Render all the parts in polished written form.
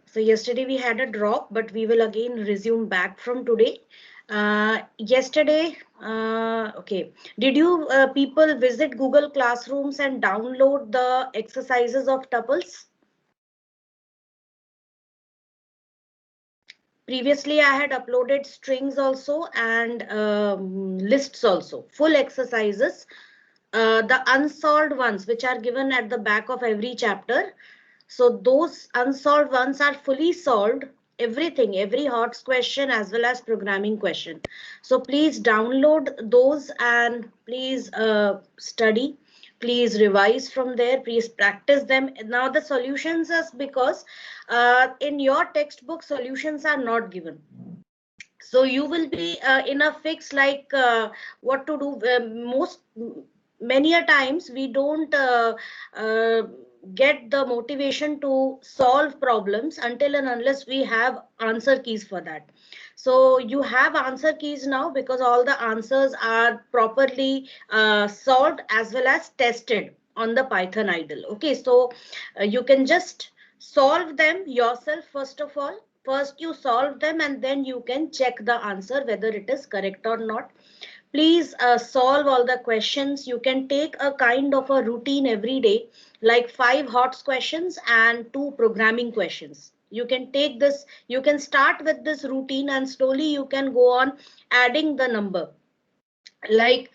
So yesterday we had a drop, but we will again resume back from today. Yesterday, okay. Did you people visit Google Classrooms and download the exercises of tuples? Previously, I had uploaded strings also and lists also, full exercises. The unsolved ones, which are given at the back of every chapter. So those unsolved ones are fully solved. Everything, every HOTS question as well as programming question. So please download those and please study. Please revise from there. Please practice them. Now the solutions is because in your textbook solutions are not given. So you will be in a fix like what to do. Most many a times we don't uh, get the motivation to solve problems until and unless we have answer keys for that. So you have answer keys now because all the answers are properly solved as well as tested on the Python idle. Okay, so you can just solve them yourself first of all. First you solve them and then you can check the answer whether it is correct or not. Please solve all the questions. You can take a kind of a routine every day, like 5 HOTS questions and 2 programming questions. You can take this, you can start with this routine and slowly you can go on adding the number. Like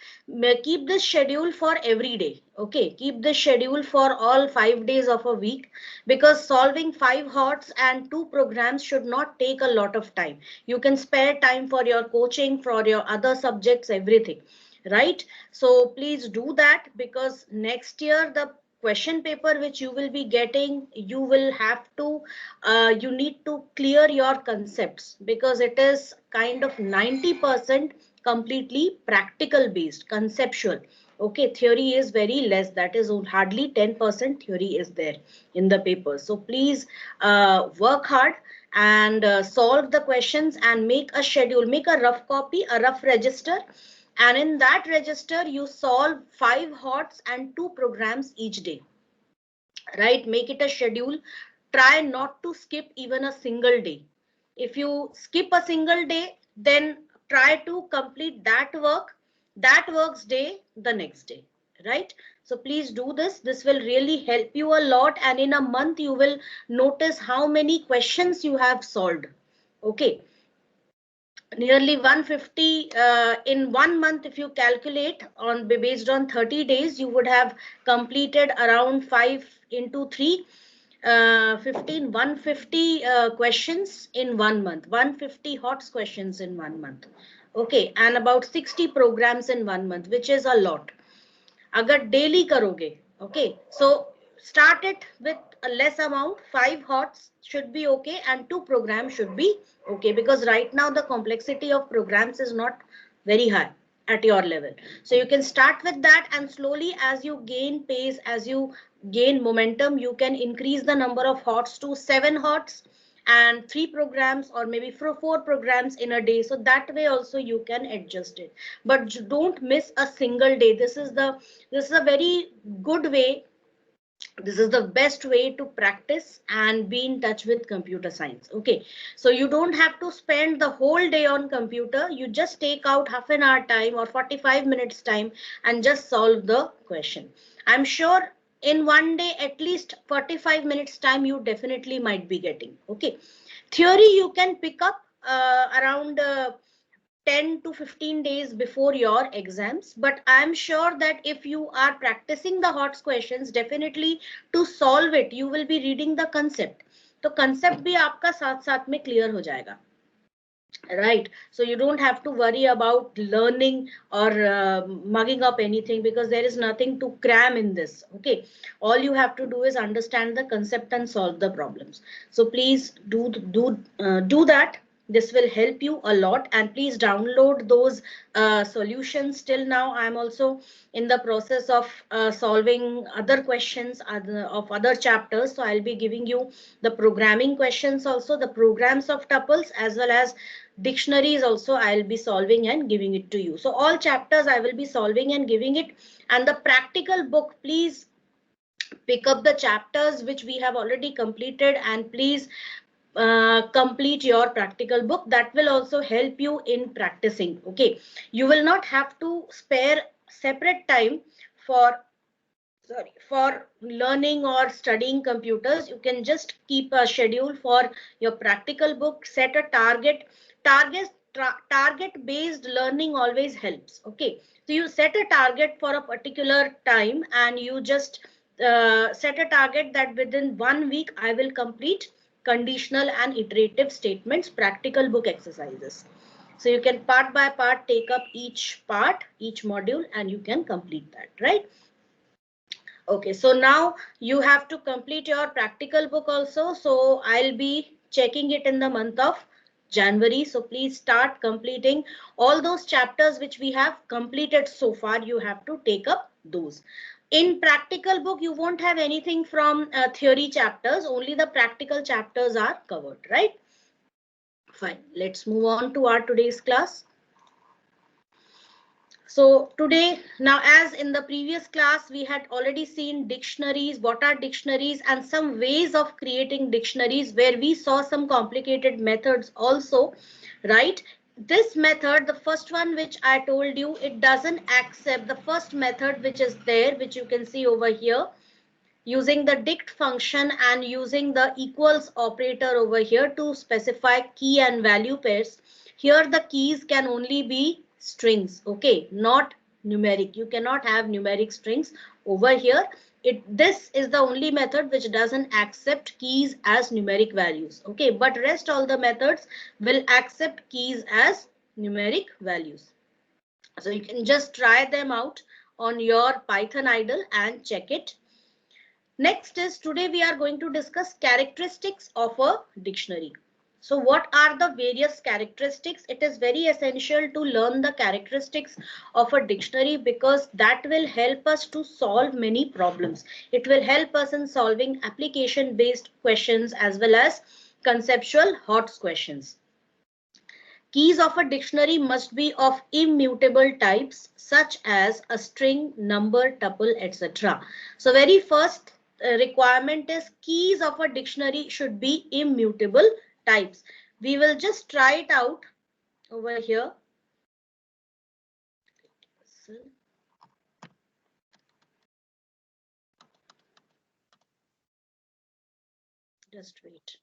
keep this schedule for every day. Okay, keep this schedule for all 5 days of a week, because solving 5 HOTS and 2 programs should not take a lot of time. You can spare time for your coaching, for your other subjects, everything, right? So please do that, because next year the question paper which you will be getting, you will have to you need to clear your concepts, because it is kind of 90% completely practical based, conceptual. Okay, theory is very less, that is hardly 10% theory is there in the paper. So please work hard and solve the questions and make a schedule, make a rough copy, a rough register, and in that register you solve 5 HOTS and 2 programs each day, right? Make it a schedule. Try not to skip even a single day. If you skip a single day, then try to complete that works day the next day, right? So please do this. This will really help you a lot, and in a month you will notice how many questions you have solved. Okay, nearly 150 in 1 month. If you calculate on based on 30 days, you would have completed around 5 into 3 15 150 questions in 1 month, 150 HOTS questions in 1 month. Okay, and about 60 programs in 1 month, which is a lot अगर daily करोगे. Okay, so start it with a less amount. 5 HOTS should be okay and 2 programs should be okay, because right now the complexity of programs is not very high at your level. So you can start with that, and slowly as you gain pace, as you gain momentum, you can increase the number of HOTS to 7 HOTS and 3 programs, or maybe 4 programs in a day. So that way also you can adjust it, but don't miss a single day. This is a very good way. This is the best way to practice and be in touch with computer science. Okay, so you don't have to spend the whole day on computer. You just take out half an hour time or 45 minutes time and just solve the question. I'm sure in one day at least 45 minutes time you definitely might be getting. Okay, theory you can pick up around 10 to 15 days before your exams, but I'm sure that if you are practicing the HOTS questions, definitely to solve it you will be reading the concept. तो concept भी आपका साथ साथ में clear हो जाएगा, right? So you don't have to worry about learning or mugging up anything, because there is nothing to cram in this. Okay, all you have to do is understand the concept and solve the problems. So please do that. This will help you a lot, and please download those solutions. Till now I'm also in the process of solving other questions of other chapters, so I'll be giving you the programming questions also, the programs of tuples, as well as dictionaries also I'll be solving and giving it to you. So all chapters I will be solving and giving it. And the practical book, please pick up the chapters which we have already completed, and please complete your practical book. That will also help you in practicing. Okay, you will not have to spare separate time for learning or studying computers. You can just keep a schedule for your practical book, set a target based learning always helps. Okay, so you set a target for a particular time and you just set a target that within 1 week I will complete conditional and iterative statements practical book exercises. So you can part by part take up each module and you can complete that, right? Okay, so now you have to complete your practical book also. So I'll be checking it in the month of January. So please start completing all those chapters which we have completed so far. You have to take up those. In practical book, you won't have anything from theory chapters. Only the practical chapters are covered, right? Fine. Let's move on to our today's class. So today, now as in the previous class, we had already seen dictionaries, what are dictionaries and some ways of creating dictionaries where we saw some complicated methods also, right? This method, the first one which I told you, it doesn't accept the first method which is there, which you can see over here, using the dict function and using the equals operator over here to specify key and value pairs. Here the keys can only be strings, okay, not numeric. You cannot have numeric strings over here. This is the only method which doesn't accept keys as numeric values, okay, but rest all the methods will accept keys as numeric values. So you can just try them out on your Python idle and check it. Next is, today we are going to discuss characteristics of a dictionary. So what are the various characteristics? It is very essential to learn the characteristics of a dictionary because that will help us to solve many problems. It will help us in solving application based questions as well as conceptual hot questions. Keys of a dictionary must be of immutable types such as a string, number, tuple, etc. So very first requirement is keys of a dictionary should be immutable types. We will just try it out over here. Just wait.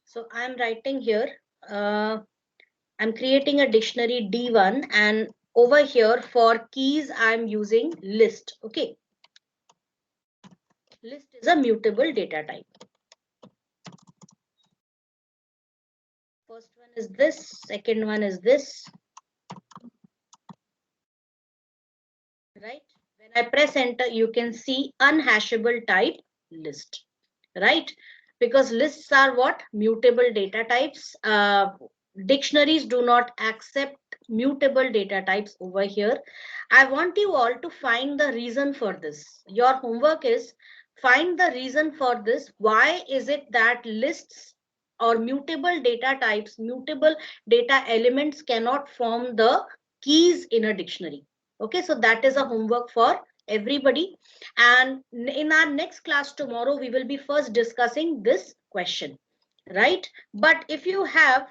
So I'm writing here. I'm creating a dictionary D1 and over here for keys I'm using list. Okay. List is a mutable data type. First one is this, second one is this. Right? When I press enter, you can see unhashable type list. Right? Because lists are what? Mutable data types. Dictionaries do not accept mutable data types over here. I want you all to find the reason for this. Your homework is find the reason for this. Why is it that lists or mutable data types, mutable data elements cannot form the keys in a dictionary? Okay, so that is a homework for everybody. And in our next class tomorrow, we will be first discussing this question, right? But if you have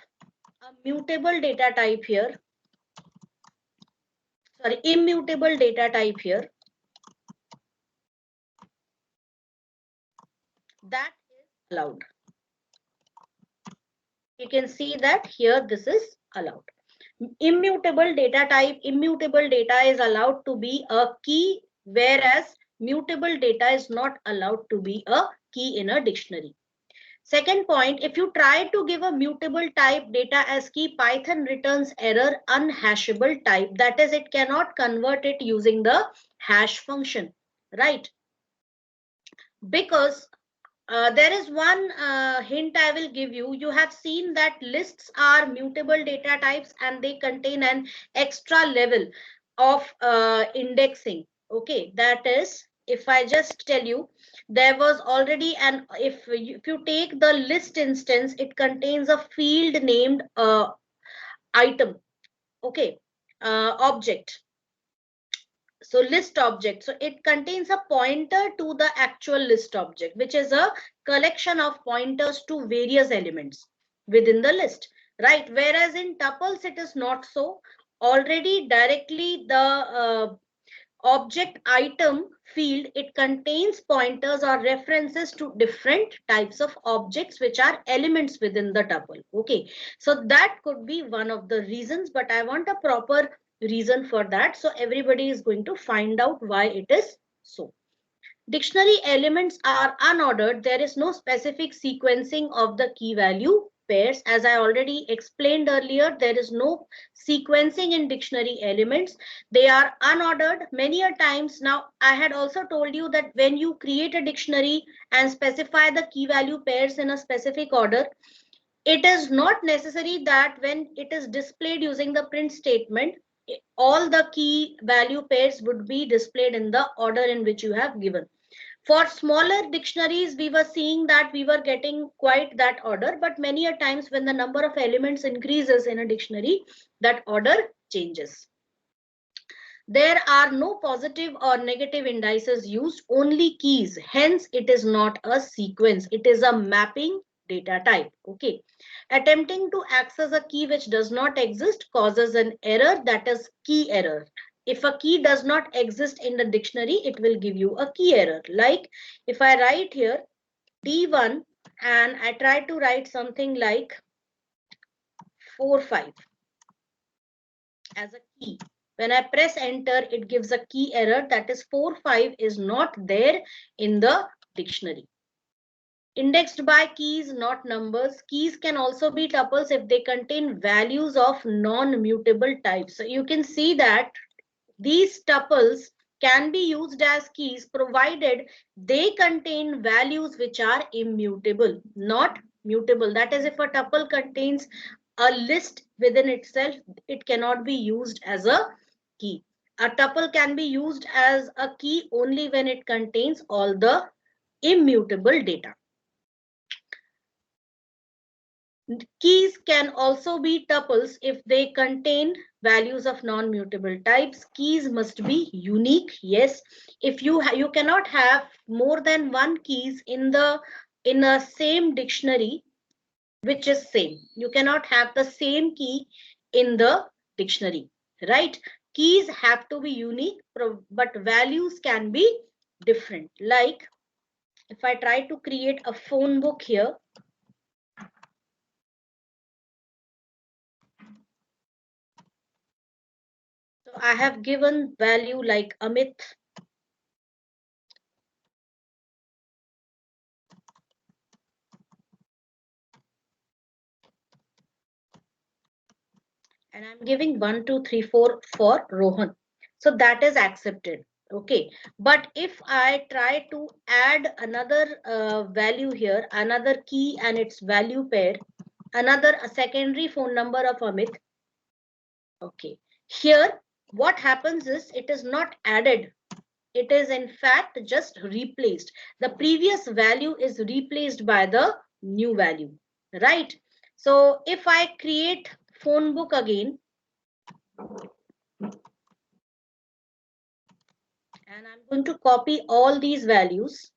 a mutable data type here, sorry, immutable data type here, that is allowed. You can see that here this is allowed. Immutable data type, immutable data is allowed to be a key, whereas mutable data is not allowed to be a key in a dictionary. Second point, if you try to give a mutable type data as key, Python returns error unhashable type. That is, it cannot convert it using the hash function, right? Because there is one hint I will give you. You have seen that lists are mutable data types and they contain an extra level of indexing. Okay, that is, if I just tell you, there was already an, if you take the list instance, it contains a field named item. Okay, object. So list object, so it contains a pointer to the actual list object, which is a collection of pointers to various elements within the list, right? Whereas in tuples it is not so. Already directly the object item field, it contains pointers or references to different types of objects which are elements within the tuple. Okay, so that could be one of the reasons, but I want a proper reason for that, so everybody is going to find out why it is so. Dictionary elements are unordered. There is no specific sequencing of the key value pairs. As I already explained earlier, there is no sequencing in dictionary elements. They are unordered many a times. Now, I had also told you that when you create a dictionary and specify the key value pairs in a specific order, it is not necessary that when it is displayed using the print statement, all the key value pairs would be displayed in the order in which you have given. For smaller dictionaries, we were seeing that we were getting quite that order, but many a times when the number of elements increases in a dictionary, that order changes. There are no positive or negative indices used, only keys. Hence, it is not a sequence. It is a mapping data type. Okay. Attempting to access a key which does not exist causes an error, that is key error. If a key does not exist in the dictionary, it will give you a key error. Like if I write here D1 and I try to write something like 45 as a key. When I press enter, it gives a key error, that is 45 is not there in the dictionary. Indexed by keys, not numbers. Keys can also be tuples if they contain values of non-mutable types. So you can see that these tuples can be used as keys provided they contain values which are immutable, not mutable. That is, if a tuple contains a list within itself, it cannot be used as a key. A tuple can be used as a key only when it contains all the immutable data. Keys can also be tuples if they contain values of non-mutable types. Keys must be unique. Yes, if you cannot have more than one keys in a same dictionary which is same. You cannot have the same key in the dictionary, right? Keys have to be unique, but values can be different. Like if I try to create a phone book here, so I have given value like Amit. And I'm giving 1, 2, 3, 4 for Rohan. So that is accepted. Okay. But if I try to add another value here, another key and its value pair, another a secondary phone number of Amit. Okay. Here, what happens is it is not added. It is in fact just replaced. The previous value is replaced by the new value, right? So if I create phone book again, and I'm going to copy all these values,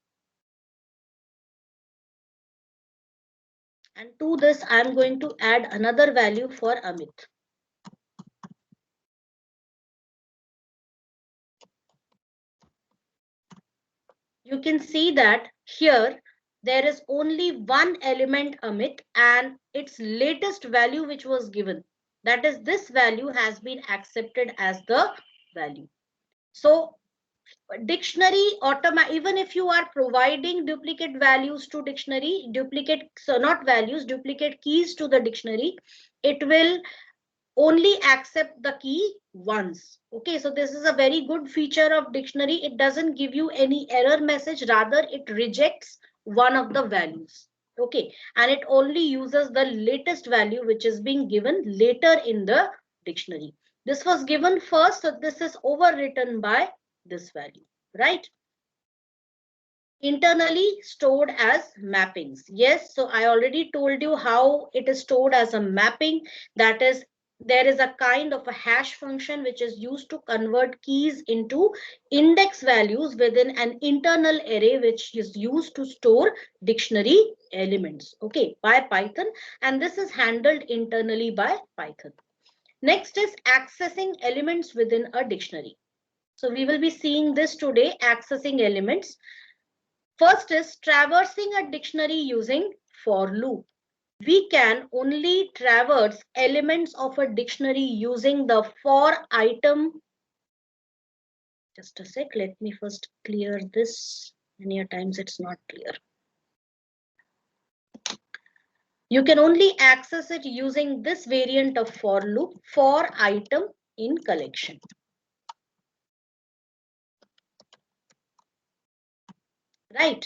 and to this I'm going to add another value for Amit. You can see that here there is only one element Amit and its latest value which was given, that is this value has been accepted as the value. So dictionary even if you are providing duplicate values to dictionary, not values, duplicate keys to the dictionary, it will only accept the key once. Okay, so this is a very good feature of dictionary. It doesn't give you any error message, rather it rejects one of the values. Okay, and it only uses the latest value which is being given later in the dictionary. This was given first, so this is overwritten by this value, right? Internally stored as mappings. Yes, so I already told you how it is stored as a mapping. That is, there is a kind of a hash function which is used to convert keys into index values within an internal array which is used to store dictionary elements, okay, by Python, and this is handled internally by Python. Next is accessing elements within a dictionary. So we will be seeing this today, accessing elements. First is traversing a dictionary using for loop. We can only traverse elements of a dictionary using the for item. Just a sec, let me first clear this. Many a times it's not clear. You can only access it using this variant of for loop, for item in collection. Right.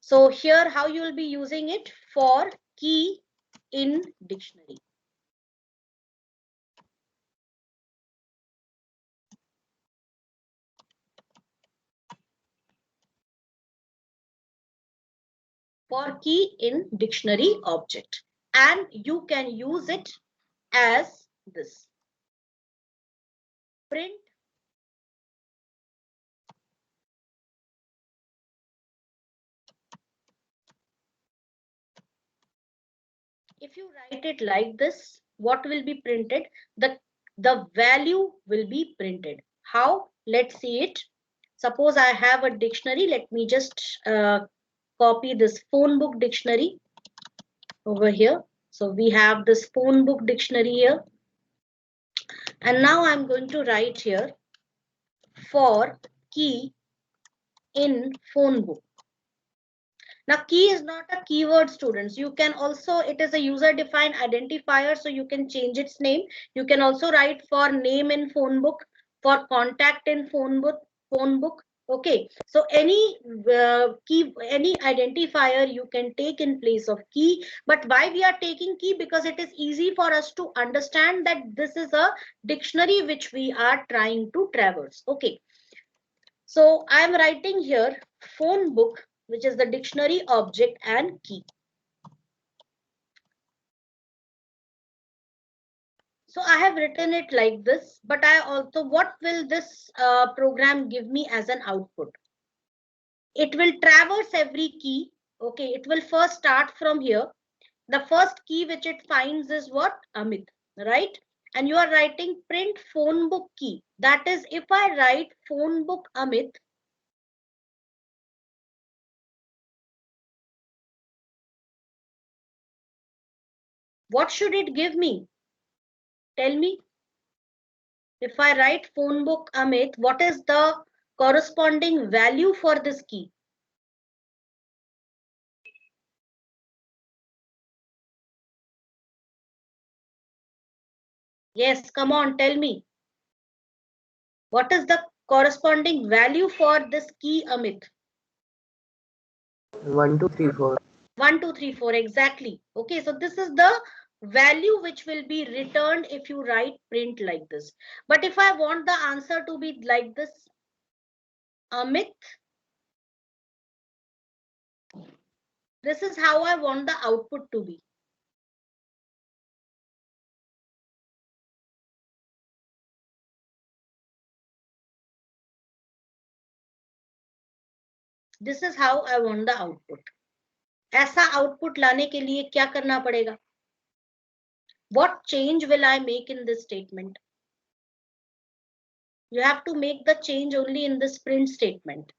So here how you will be using it, for key in dictionary. For key in dictionary object, and you can use it as this. Print if you write it like this, what will be printed? The value will be printed. How? Let's see it. Suppose I have a dictionary. Let me just copy this phone book dictionary over here. So we have this phone book dictionary here. And now I'm going to write here for key in phone book. Now key is not a keyword, students. You can also, it is a user defined identifier, so you can change its name. You can also write for name in phone book, for contact in phone book. Okay, so any key, any identifier you can take in place of key. But why we are taking key? Because it is easy for us to understand that this is a dictionary which we are trying to traverse. Okay, so I am writing here phone book, which is the dictionary object and key. So I have written it like this, but I also, what will this program give me as an output? It will traverse every key. Okay, it will first start from here. The first key which it finds is what? Amit, right? And you are writing print phone book key. That is, if I write phone book Amit, what should it give me? Tell me. If I write phone book Amit, what is the corresponding value for this key? Yes, come on, tell me. What is the corresponding value for this key, Amit? 1, 2, 3, 4. 1, 2, 3, 4, exactly. Okay, so this is the value which will be returned if you write print like this. But if I want the answer to be like this, Amit, this is how I want the output to be. This is how I want the output. ऐसा output लाने के लिए क्या करना पड़ेगा? What change will I make in this statement? You have to make the change only in this print statement.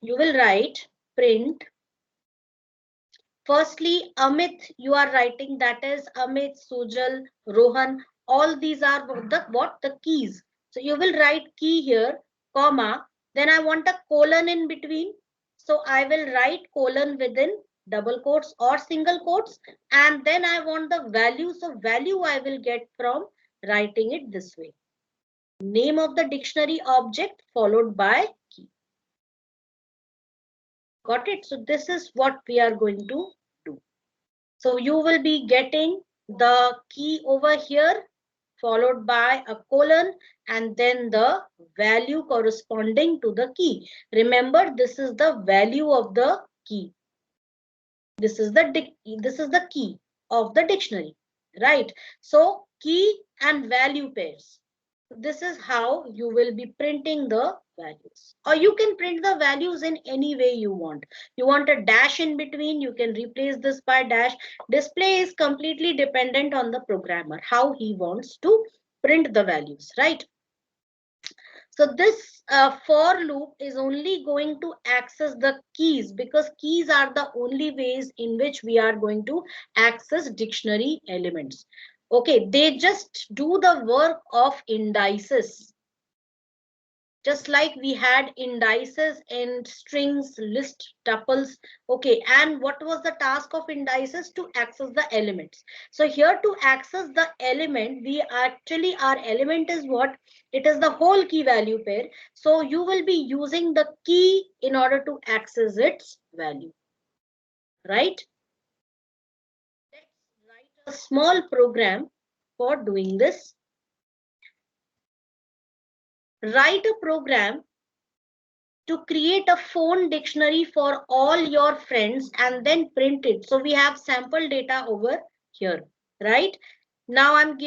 You will write print. Firstly, Amit, you are writing, that is Amit, Sujal, Rohan. All these are the keys. So you will write key here, comma. Then I want a colon in between. So I will write colon within double quotes or single quotes. And then I want the value. So value I will get from writing it this way. Name of the dictionary object followed by key. Got it? So this is what we are going to do. So you will be getting the key over here followed by a colon and then the value corresponding to the key. Remember, this is the value of the key. This is the key of the dictionary, right? So key and value pairs. This is how you will be printing the values, or you can print the values in any way you want. You want a dash in between, you can replace this by dash. Display is completely dependent on the programmer, how he wants to print the values, right? So this for loop is only going to access the keys, because keys are the only ways in which we are going to access dictionary elements. Okay, they just do the work of indices, just like we had indices in strings, list, tuples. Okay, and what was the task of indices? To access the elements. So here, to access the element, we actually, our element is what? It is the whole key value pair. So you will be using the key in order to access its value, right? Let's write a small program for doing this. Write a program to create a phone dictionary for all your friends and then print it. So we have sample data over here, right? Now I'm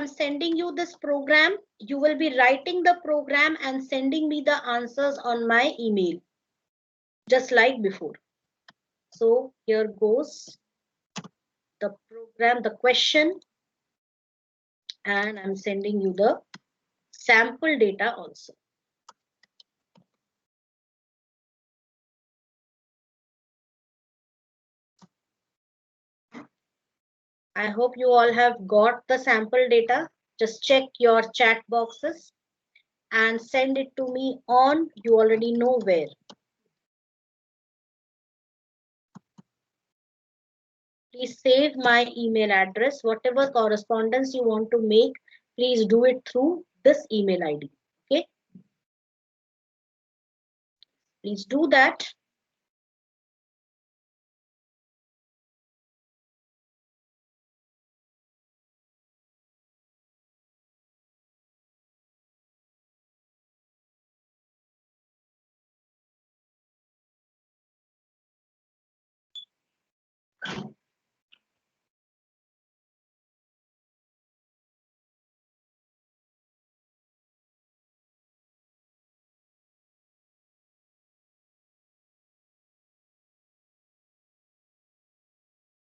sending you this program. You will be writing the program and sending me the answers on my email, just like before. So here goes the program, the question, and I'm sending you the sample data also. I hope you all have got the sample data. Just check your chat boxes and send it to me on, you already know where. Please save my email address. Whatever correspondence you want to make, please do it through this email ID. Okay, please do that.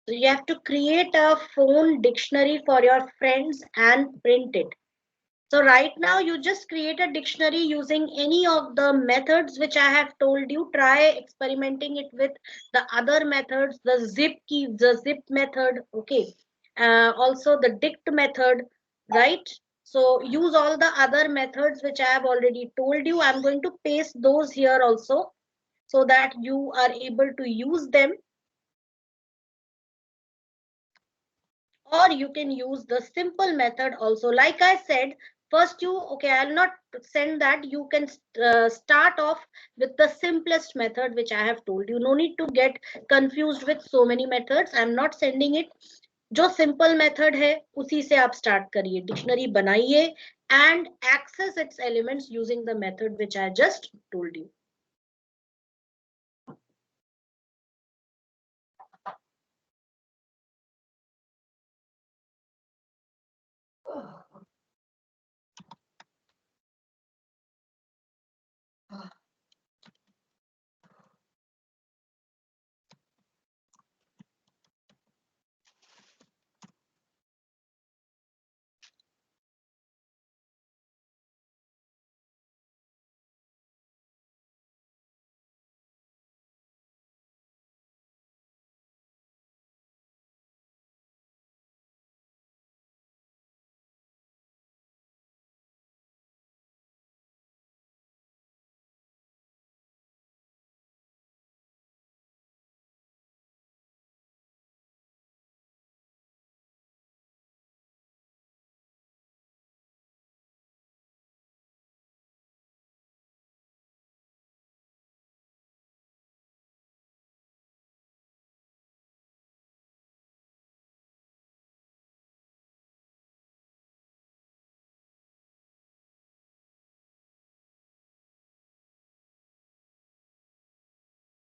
So you have to create a phone dictionary for your friends and print it. So right now you just create a dictionary using any of the methods which I have told you. Try experimenting it with the other methods, the zip key, the zip method, okay. Also the dict method, right? So use all the other methods which I have already told you. I'm going to paste those here also so that you are able to use them. Or you can use the simple method also. Like I said, first okay, I'll not send that. You can start off with the simplest method which I have told you. No need to get confused with so many methods. I'm not sending it. जो simple method है उसी से आप start करिए, dictionary बनाइए and access its elements using the method which I just told you.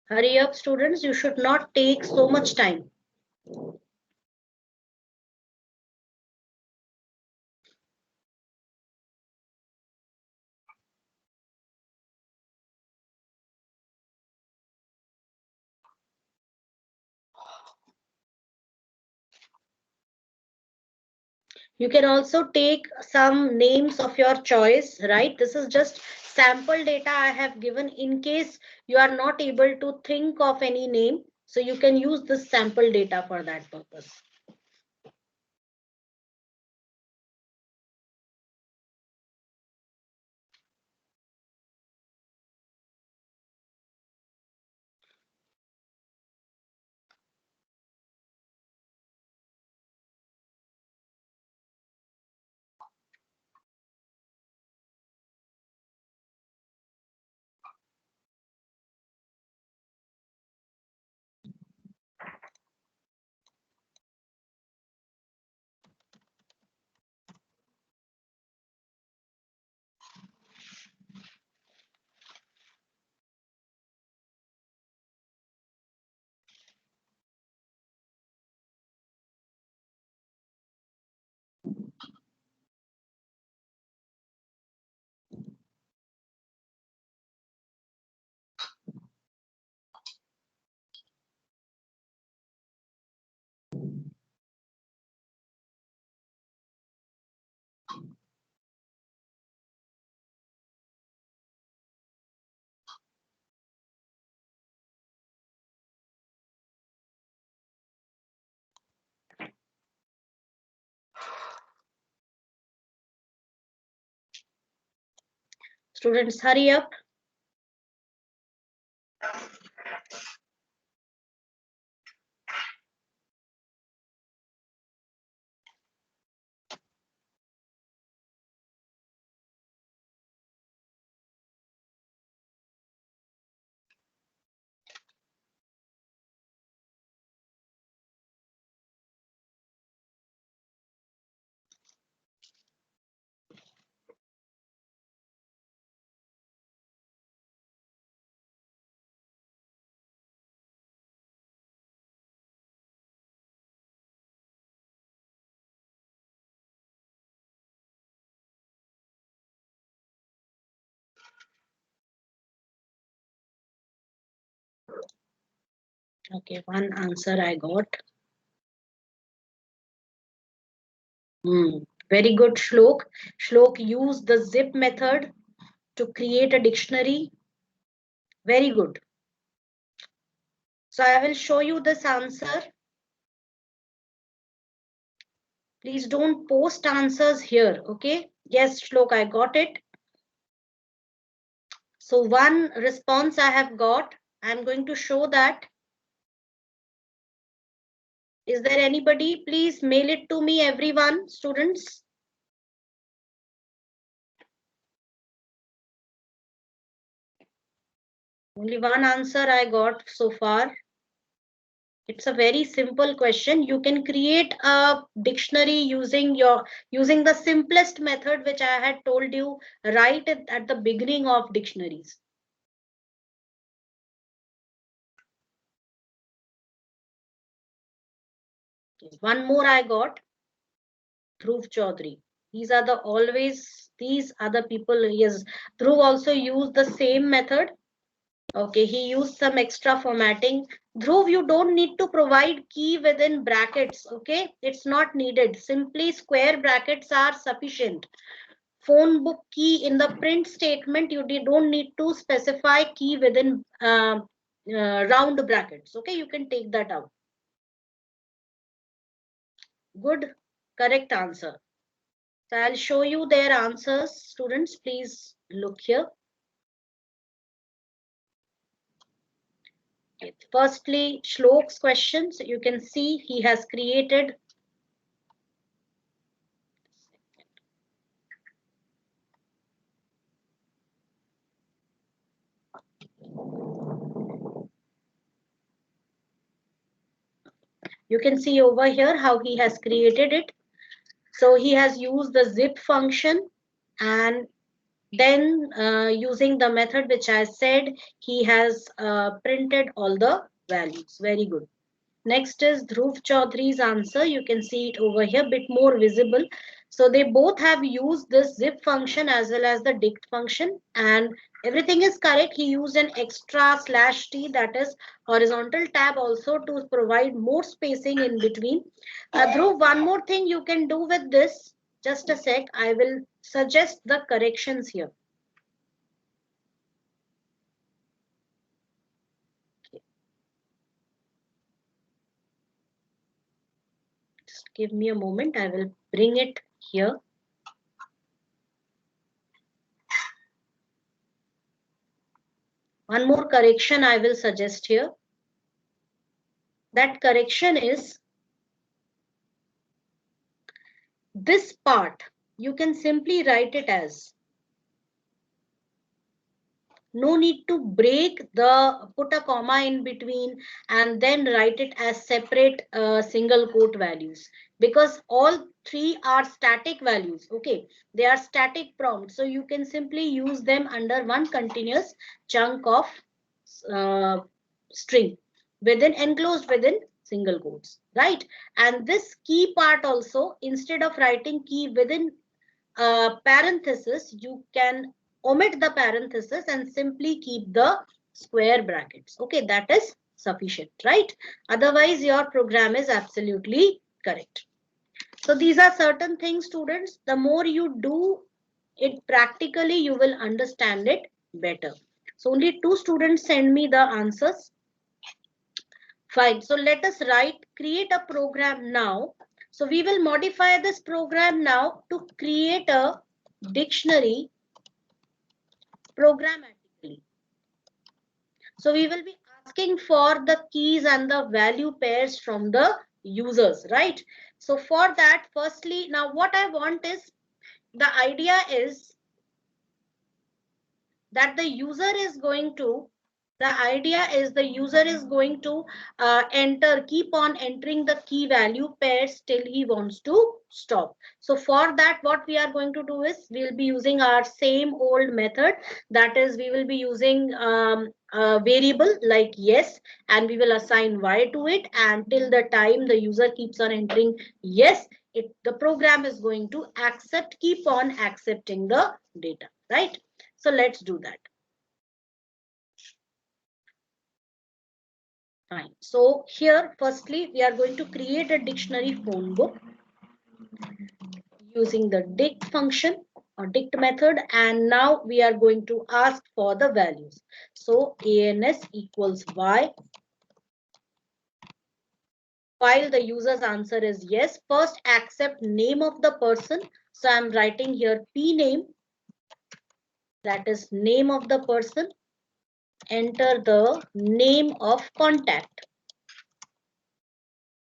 Hurry up, students. You should not take so much time. You can also take some names of your choice, right? This is just sample data I have given in case you are not able to think of any name. So you can use this sample data for that purpose. Students, hurry up. Okay, one answer I got. Very good, Shlok. Shlok used the zip method to create a dictionary. Very good. So I will show you this answer. Please don't post answers here, okay? Yes, Shlok, I got it. So one response I have got, I'm going to show that. Is there anybody? Please mail it to me, everyone, students. Only one answer I got so far. It's a very simple question. You can create a dictionary using the simplest method which I had told you right at the beginning of dictionaries. One more I got. Dhruv Chaudhary. These are the people. Yes, Dhruv also used the same method. Okay, he used some extra formatting. Dhruv, you don't need to provide key within brackets. Okay, it's not needed. Simply square brackets are sufficient. Phone book key in the print statement, you don't need to specify key within round brackets. Okay, you can take that out. Good, correct answer. So I'll show you their answers. Students, please look here. Okay. Firstly, Shlok's questions. You can see he has created. You can see over here how he has created it. So he has used the zip function and Then using the method which I said, he has printed all the values. Very good. Next is Dhruv Chaudhary's answer. You can see it over here, bit more visible. So they both have used this zip function as well as the dict function, and everything is correct. He used an extra /t, that is horizontal tab, also to provide more spacing in between. Dhruv, one more thing you can do with this. Just a sec. I will suggest the corrections here. Just give me a moment. I will bring it here. One more correction I will suggest here. That correction is this part. You can simply write it as, no need to put a comma in between and then write it as separate single quote values, because all three are static values. Okay, they are static prompts, so you can simply use them under one continuous chunk of string enclosed within single quotes, right? And this key part also, instead of writing key within parenthesis, you can omit the parenthesis and simply keep the square brackets. Okay, that is sufficient, right? Otherwise, your program is absolutely correct. So these are certain things, students. The more you do it practically, you will understand it better. So only 2 students send me the answers. Fine. So let us create a program now. So we will modify this program now to create a dictionary programmatically. So we will be asking for the keys and the value pairs from the users, right? So for that, firstly, now what I want is, the idea is that the user is going to keep on entering the key value pairs till he wants to stop. So for that, what we are going to do is, we'll be using our same old method. That is, we will be using a variable like yes, and we will assign y to it, and till the time the user keeps on entering yes, the program is going to keep on accepting the data, right? So let's do that. Fine. So here, firstly, we are going to create a dictionary phone book using the dict function or dict method. And now we are going to ask for the values. So ANS equals Y. While the user's answer is yes, first accept name of the person. So I'm writing here P name. That is name of the person. Enter the name of contact.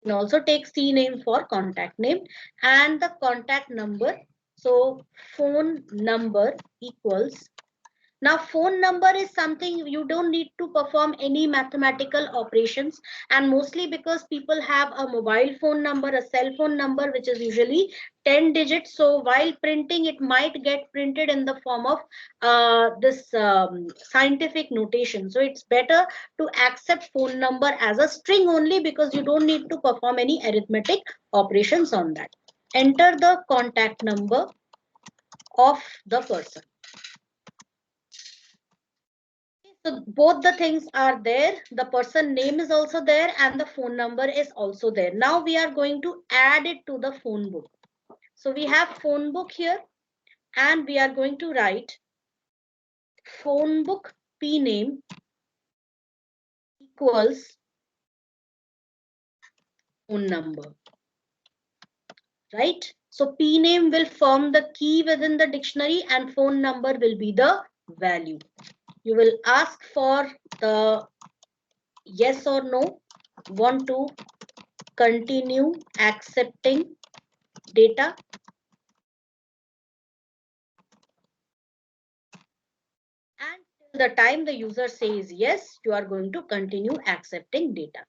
You can also take C name for contact name and the contact number. So phone number equals. Now phone number is something you don't need to perform any mathematical operations, and mostly because people have a mobile phone number, a cell phone number, which is usually 10 digits. So while printing, it might get printed in the form of this scientific notation. So it's better to accept phone number as a string only, because you don't need to perform any arithmetic operations on that. Enter the contact number of the person. So both the things are there. The person name is also there and the phone number is also there. Now we are going to add it to the phone book. So we have phone book here, and we are going to write phone book P name equals phone number, right? So P name will form the key within the dictionary and phone number will be the value. You will ask for the yes or no, want to continue accepting data. And till the time the user says yes, you are going to continue accepting data.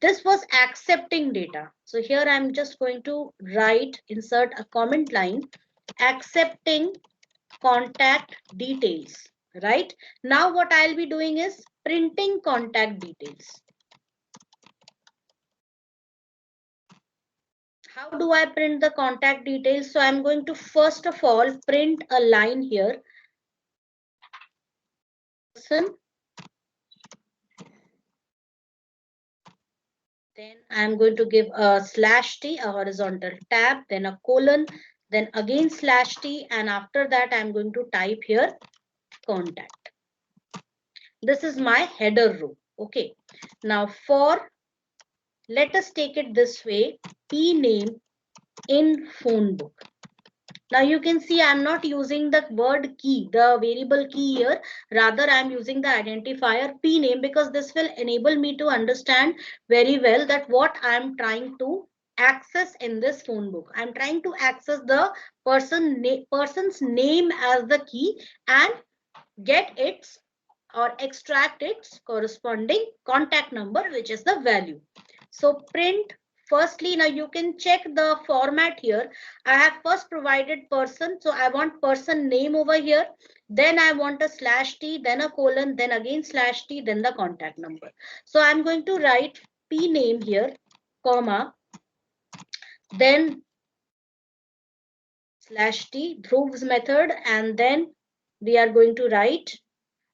This was accepting data. So here I'm just going to insert a comment line, accepting contact details, right? Now what I'll be doing is printing contact details. How do I print the contact details? So I'm going to first of all print a line here. Person. Then I'm going to give a slash t, a horizontal tab, then a colon, then again slash t, and after that I'm going to type here contact. This is my header row. Okay. Now let us take it this way, p name in phone book. Now you can see I'm not using the word key, the variable key here. Rather, I'm using the identifier p name because this will enable me to understand very well that what I'm trying to access in this phone book. I'm trying to access the person's name as the key and get its or extract its corresponding contact number, which is the value. So print firstly, now you can check the format here. I have first provided person, so I want person name over here. Then I want a slash t, then a colon, then again slash t, then the contact number. So I'm going to write p name here, comma, then slash t, Dhruv's method, and then we are going to write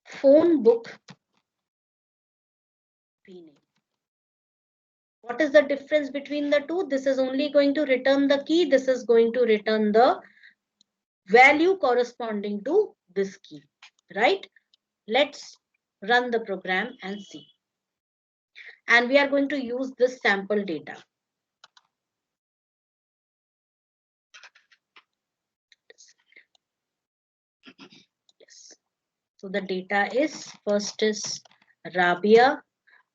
phone book p name. What is the difference between the two? This is only going to return the key. This is going to return the value corresponding to this key, right? Let's run the program and see. And we are going to use this sample data. Yes. So the data is first is Rabia,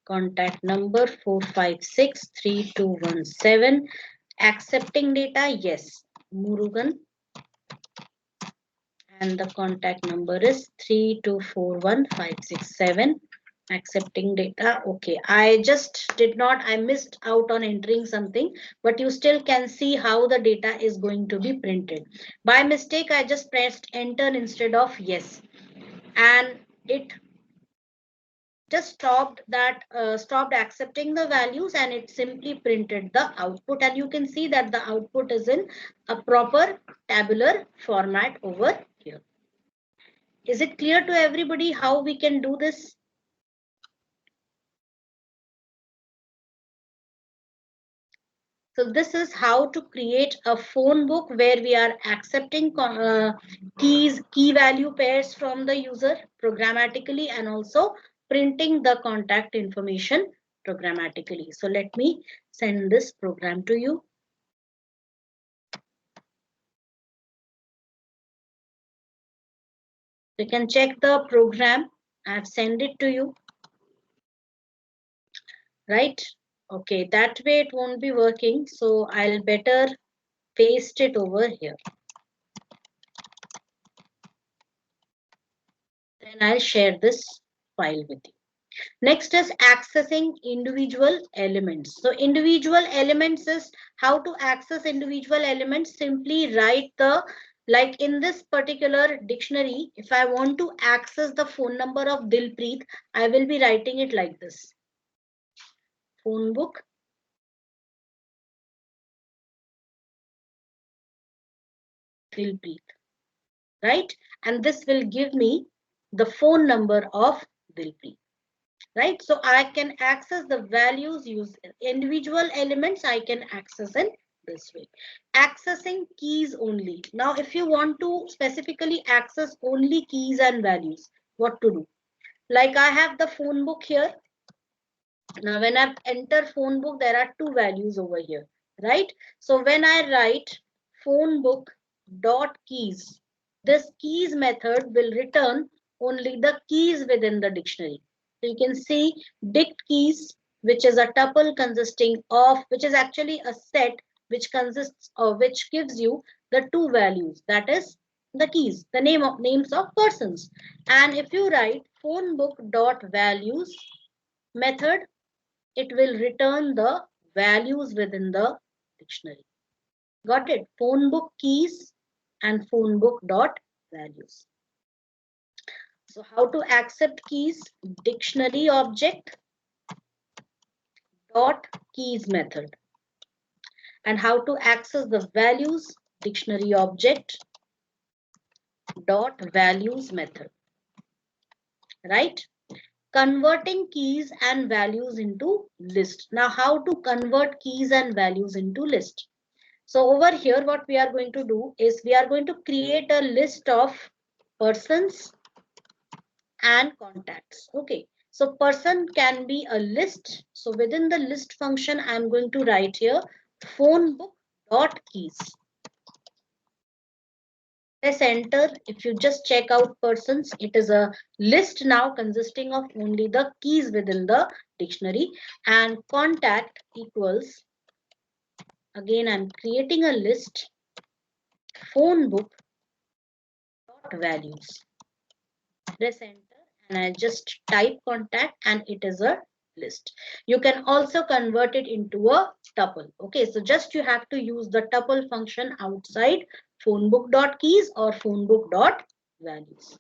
contact number 4563217. Accepting data, yes. Murugan, and the contact number is 3241567. Accepting data. Okay, I missed out on entering something, but you still can see how the data is going to be printed. By mistake, I just pressed enter instead of yes, and it just stopped accepting the values, and it simply printed the output. And you can see that the output is in a proper tabular format over here. Is it clear to everybody how we can do this? So this is how to create a phone book where we are accepting key value pairs from the user programmatically and also printing the contact information programmatically. So let me send this program to you. You can check the program. I've sent it to you. Right? Okay, that way it won't be working. So I'll better paste it over here. Then I'll share this file with you. Next is accessing individual elements. So individual elements is how to access individual elements. Simply write like in this particular dictionary, if I want to access the phone number of Dilpreet, I will be writing it like this. Phone book. Dilpreet. Right? And this will give me the phone number of Dilpreet. Right? So I can access the values used individual elements. I can access in this way. Accessing keys only. Now, if you want to specifically access only keys and values, what to do? Like I have the phone book here. Now, when I enter phone book, there are two values over here, right? So when I write phone book dot keys, this keys method will return only the keys within the dictionary. So you can see dict keys, which is a tuple consisting of, which is actually a set which consists of, which gives you the two values, that is the keys, the names of persons. And if you write phone book dot values method, it will return the values within the dictionary. Got it? Phone book keys and phone book dot values. So how to accept keys? Dictionary object dot keys method. And how to access the values? Dictionary object dot values method. Right? Converting keys and values into list. Now how to convert keys and values into list? So over here what we are going to do is we are going to create a list of persons and contacts. Okay, so person can be a list. So within the list function I'm going to write here phone book dot keys. Press enter. If you just check out persons, it is a list now consisting of only the keys within the dictionary, and contact equals, again I'm creating a list phone book dot values. Press enter and I just type contact and it is a list. You can also convert it into a tuple. Okay, so just you have to use the tuple function outside phone book dot keys or phone book dot values.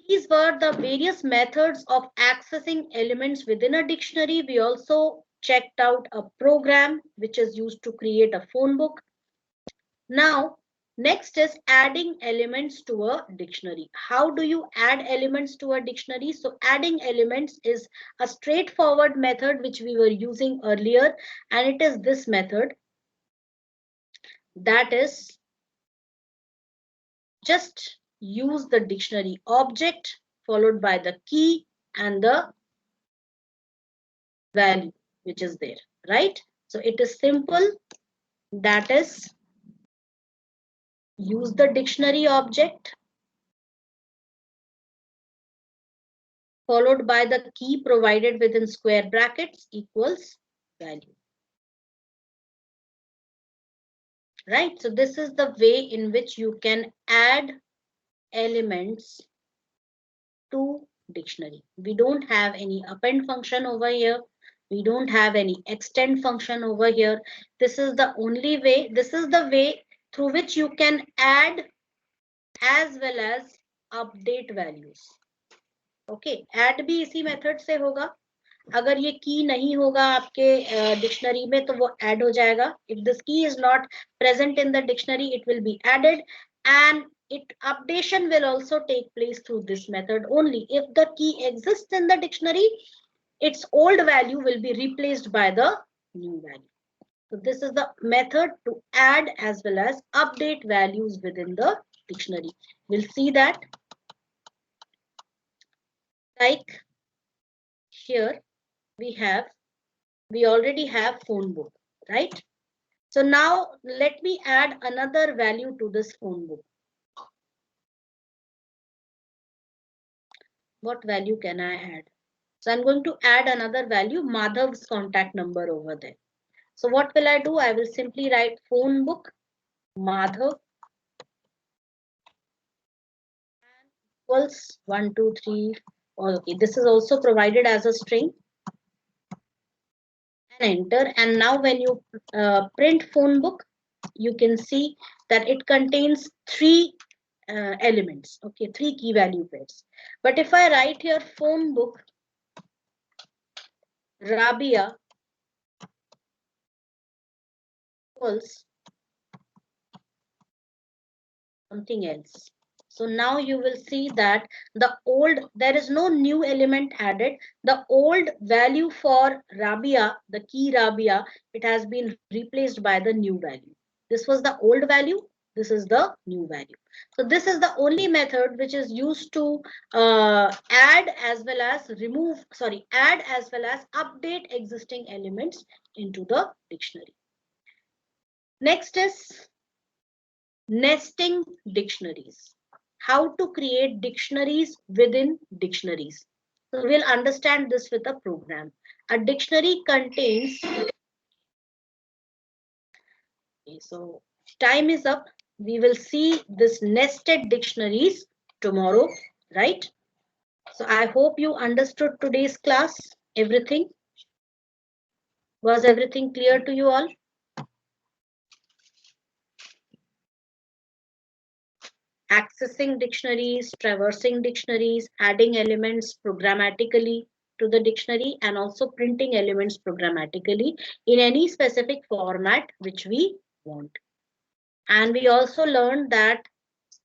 These were the various methods of accessing elements within a dictionary. We also checked out a program which is used to create a phone book. Now, next is adding elements to a dictionary. How do you add elements to a dictionary? So adding elements is a straightforward method which we were using earlier, and it is this method, that is just use the dictionary object followed by the key and the value which is there, right? So it is simple, that is use the dictionary object followed by the key provided within square brackets equals value, right? So this is the way in which you can add elements to dictionary. We don't have any append function over here. We don't have any extend function over here. This is the only way, this is the way through which you can add as well as update values. Okay, add भी इसी method से होगा. अगर ये की नहीं होगा आपके डिक्शनरी में तो वो ऐड हो जाएगा. If this key is not present in the dictionary, it will be added, and it updation will also take place through this method only. If the key exists in the dictionary, its old value will be replaced by the new value. So this is the method to add as well as update values within the dictionary. We'll see that. Like here we already have phone book, right? So now let me add another value to this phone book. What value can I add? So I'm going to add another value, Madhav's contact number over there. So what will I do? I will simply write phone book Madhav equals 1, 2, 3. Okay, this is also provided as a string. And enter. And now when you print phone book, you can see that it contains three elements. Okay, three key value pairs. But if I write here phone book Rabia equals something else. So now you will see that there is no new element added. The old value for Rabia, the key Rabia, it has been replaced by the new value. This was the old value. This is the new value. So this is the only method which is used to add as well as update existing elements into the dictionary. Next is nesting dictionaries. How to create dictionaries within dictionaries. So we'll understand this with a program. A dictionary contains. Okay, so time is up. We will see this nested dictionaries tomorrow, right? So I hope you understood today's class. Everything. Was everything clear to you all? accessing dictionaries, traversing dictionaries, adding elements programmatically to the dictionary, and also printing elements programmatically in any specific format which we want. And we also learned that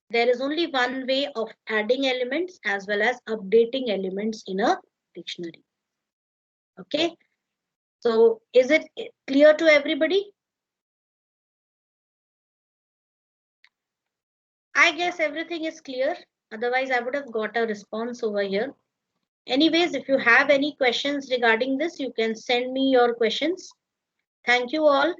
there is only one way of adding elements as well as updating elements in a dictionary. Okay, so is it clear to everybody? I guess everything is clear. Otherwise, I would have got a response over here. Anyways, if you have any questions regarding this, you can send me your questions. Thank you all.